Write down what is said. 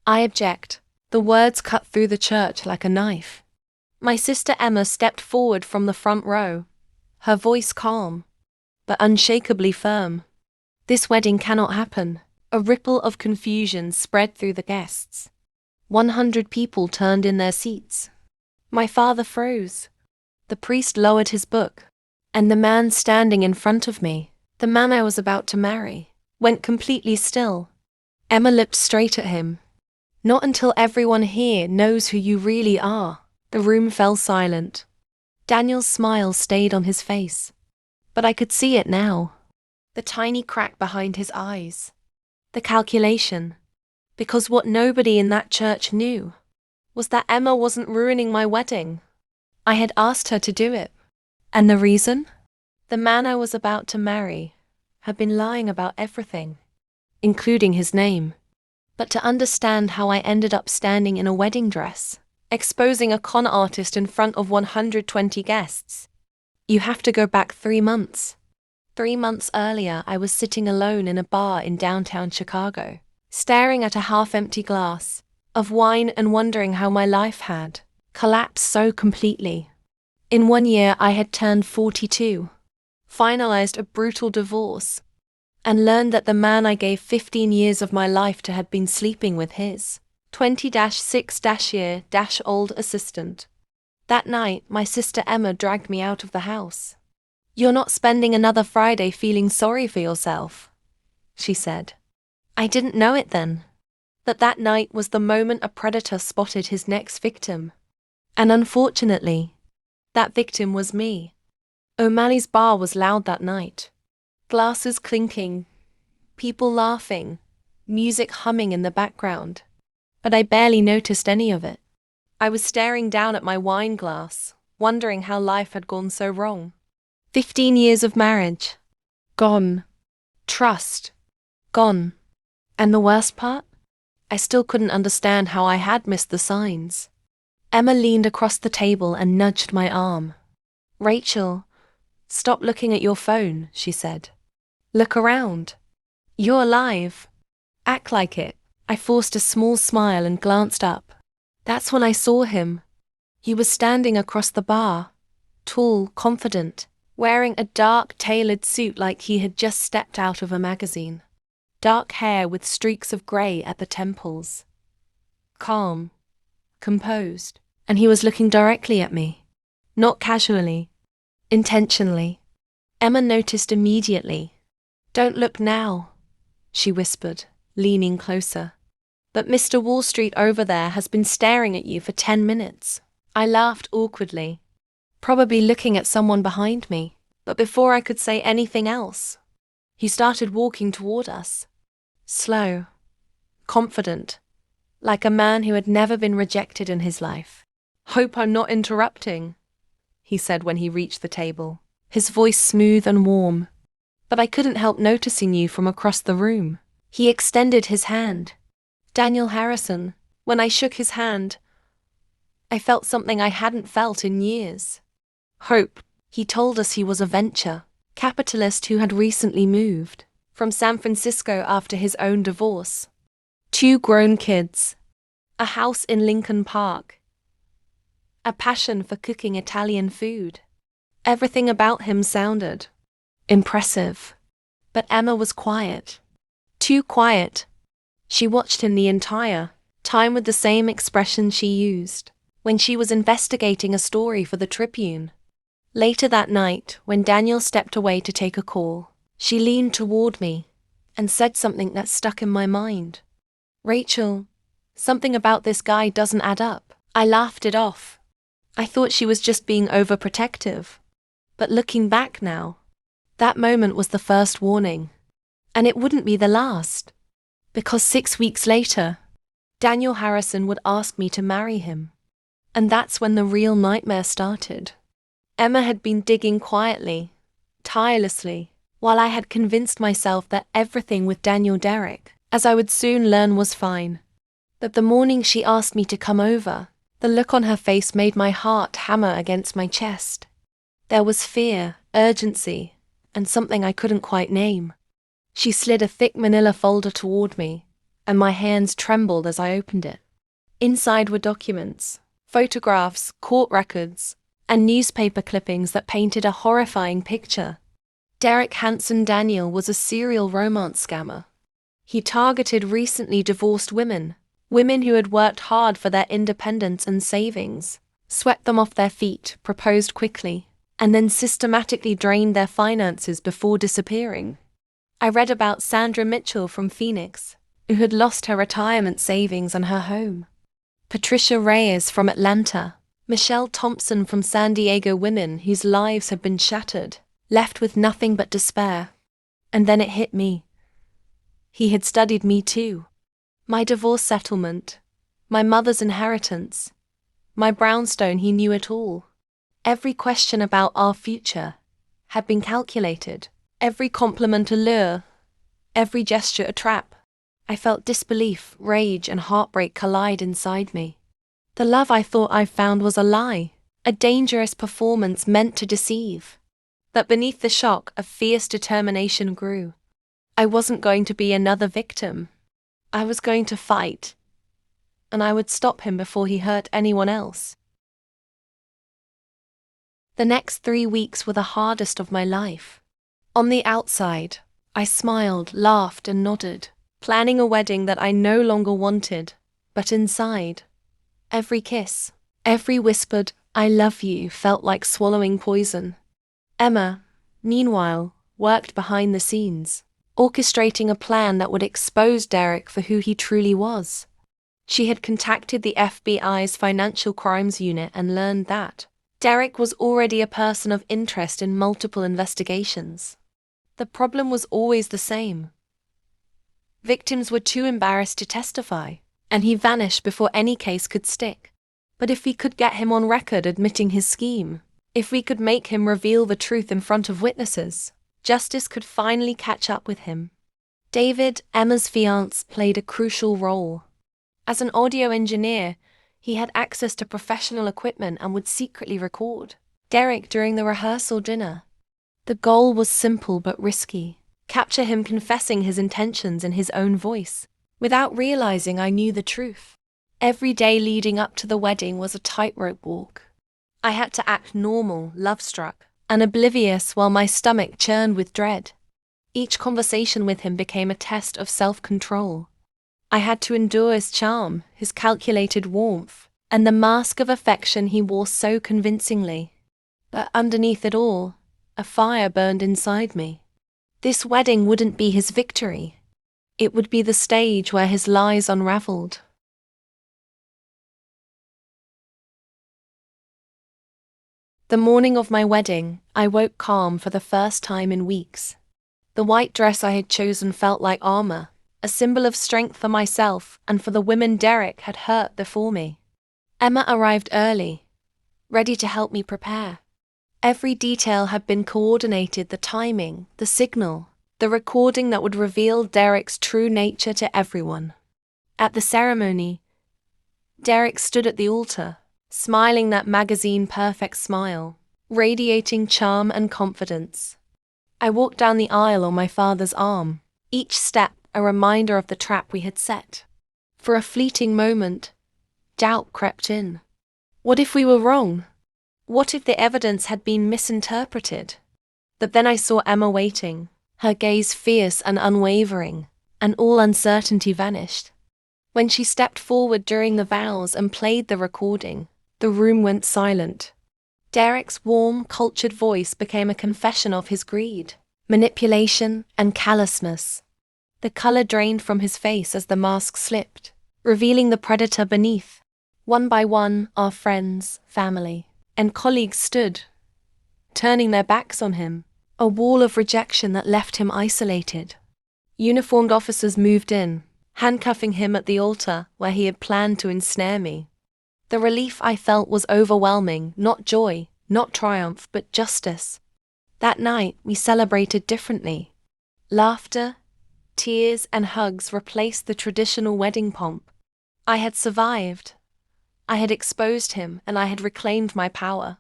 I object. The words cut through the church like a knife. My sister Emma stepped forward from the front row, her voice calm, but unshakably firm. This wedding cannot happen. A ripple of confusion spread through the guests. 100 people turned in their seats. My father froze. The priest lowered his book, and the man standing in front of me, the man I was about to marry, went completely still. Emma looked straight at him. Not until everyone here knows who you really are. The room fell silent. Daniel's smile stayed on his face, but I could see it now. The tiny crack behind his eyes. The calculation. Because what nobody in that church knew was that Emma wasn't ruining my wedding. I had asked her to do it. And the reason? The man I was about to marry had been lying about everything, including his name. But to understand how I ended up standing in a wedding dress, exposing a con artist in front of 120 guests, you have to go back 3 months. 3 months earlier, I was sitting alone in a bar in downtown Chicago, staring at a half-empty glass of wine and wondering how my life had collapsed so completely. In 1 year, I had turned 42, finalized a brutal divorce, and learned that the man I gave 15 years of my life to had been sleeping with his 20-6-year-old assistant. That night, my sister Emma dragged me out of the house. "You're not spending another Friday feeling sorry for yourself," she said. I didn't know it then, that night was the moment a predator spotted his next victim. And unfortunately, that victim was me. O'Malley's bar was loud that night. Glasses clinking, people laughing, music humming in the background. But I barely noticed any of it. I was staring down at my wine glass, wondering how life had gone so wrong. 15 years of marriage. Gone. Trust. Gone. And the worst part? I still couldn't understand how I had missed the signs. Emma leaned across the table and nudged my arm. "Rachel, stop looking at your phone," she said. "Look around. You're alive. Act like it." I forced a small smile and glanced up. That's when I saw him. He was standing across the bar, tall, confident, wearing a dark, tailored suit like he had just stepped out of a magazine. Dark hair with streaks of grey at the temples. Calm, composed, and he was looking directly at me. Not casually, intentionally. Emma noticed immediately. "Don't look now," she whispered, leaning closer. "But Mr. Wall Street over there has been staring at you for 10 minutes. I laughed awkwardly, probably looking at someone behind me, but before I could say anything else, he started walking toward us. Slow, confident, like a man who had never been rejected in his life. "Hope I'm not interrupting," he said when he reached the table, his voice smooth and warm. "But I couldn't help noticing you from across the room." He extended his hand. Daniel Harrison. When I shook his hand, I felt something I hadn't felt in years. Hope. He told us he was a venture capitalist who had recently moved from San Francisco after his own divorce. 2 grown kids. A house in Lincoln Park. A passion for cooking Italian food. Everything about him sounded impressive. But Emma was quiet. Too quiet. She watched him the entire time with the same expression she used when she was investigating a story for the Tribune. Later that night, when Daniel stepped away to take a call, she leaned toward me and said something that stuck in my mind. "Rachel, something about this guy doesn't add up." I laughed it off. I thought she was just being overprotective. But looking back now, that moment was the first warning. And it wouldn't be the last. Because 6 weeks later, Daniel Harrison would ask me to marry him. And that's when the real nightmare started. Emma had been digging quietly, tirelessly, while I had convinced myself that everything with Daniel Derrick, as I would soon learn, was fine. But the morning she asked me to come over, the look on her face made my heart hammer against my chest. There was fear, urgency, and something I couldn't quite name. She slid a thick manila folder toward me, and my hands trembled as I opened it. Inside were documents, photographs, court records, and newspaper clippings that painted a horrifying picture. Derek Hansen Daniel was a serial romance scammer. He targeted recently divorced women who had worked hard for their independence and savings, swept them off their feet, proposed quickly, and then systematically drained their finances before disappearing. I read about Sandra Mitchell from Phoenix, who had lost her retirement savings and her home. Patricia Reyes from Atlanta, Michelle Thompson from San Diego, women whose lives had been shattered, left with nothing but despair. And then it hit me. He had studied me too. My divorce settlement, my mother's inheritance, my brownstone, he knew it all. Every question about our future had been calculated, every compliment a lure, every gesture a trap. I felt disbelief, rage, and heartbreak collide inside me. The love I thought I found was a lie, a dangerous performance meant to deceive. But beneath the shock, a fierce determination grew. I wasn't going to be another victim. I was going to fight, and I would stop him before he hurt anyone else. The next 3 weeks were the hardest of my life. On the outside, I smiled, laughed, and nodded, planning a wedding that I no longer wanted, but inside, every kiss, every whispered, "I love you," felt like swallowing poison. Emma, meanwhile, worked behind the scenes, orchestrating a plan that would expose Derek for who he truly was. She had contacted the FBI's Financial Crimes Unit and learned that Derek was already a person of interest in multiple investigations. The problem was always the same. Victims were too embarrassed to testify, and he vanished before any case could stick. But if we could get him on record admitting his scheme, if we could make him reveal the truth in front of witnesses, justice could finally catch up with him. David, Emma's fiancé, played a crucial role. As an audio engineer, he had access to professional equipment and would secretly record Derek during the rehearsal dinner. The goal was simple but risky: capture him confessing his intentions in his own voice, without realizing I knew the truth. Every day leading up to the wedding was a tightrope walk. I had to act normal, love-struck, and oblivious while my stomach churned with dread. Each conversation with him became a test of self-control. I had to endure his charm, his calculated warmth, and the mask of affection he wore so convincingly. But underneath it all, a fire burned inside me. This wedding wouldn't be his victory. It would be the stage where his lies unraveled. The morning of my wedding, I woke calm for the first time in weeks. The white dress I had chosen felt like armor, a symbol of strength for myself and for the women Derek had hurt before me. Emma arrived early, ready to help me prepare. Every detail had been coordinated: the timing, the signal, the recording that would reveal Derek's true nature to everyone. At the ceremony, Derek stood at the altar, smiling that magazine-perfect smile, radiating charm and confidence. I walked down the aisle on my father's arm, each step a reminder of the trap we had set. For a fleeting moment, doubt crept in. What if we were wrong? What if the evidence had been misinterpreted? But then I saw Emma waiting, her gaze fierce and unwavering, and all uncertainty vanished. When she stepped forward during the vows and played the recording, the room went silent. Derek's warm, cultured voice became a confession of his greed, manipulation, and callousness. The color drained from his face as the mask slipped, revealing the predator beneath. One by one, our friends, family, and colleagues stood, turning their backs on him, a wall of rejection that left him isolated. Uniformed officers moved in, handcuffing him at the altar where he had planned to ensnare me. The relief I felt was overwhelming, not joy, not triumph, but justice. That night, we celebrated differently. Laughter, tears, and hugs replaced the traditional wedding pomp. I had survived. I had exposed him, and I had reclaimed my power.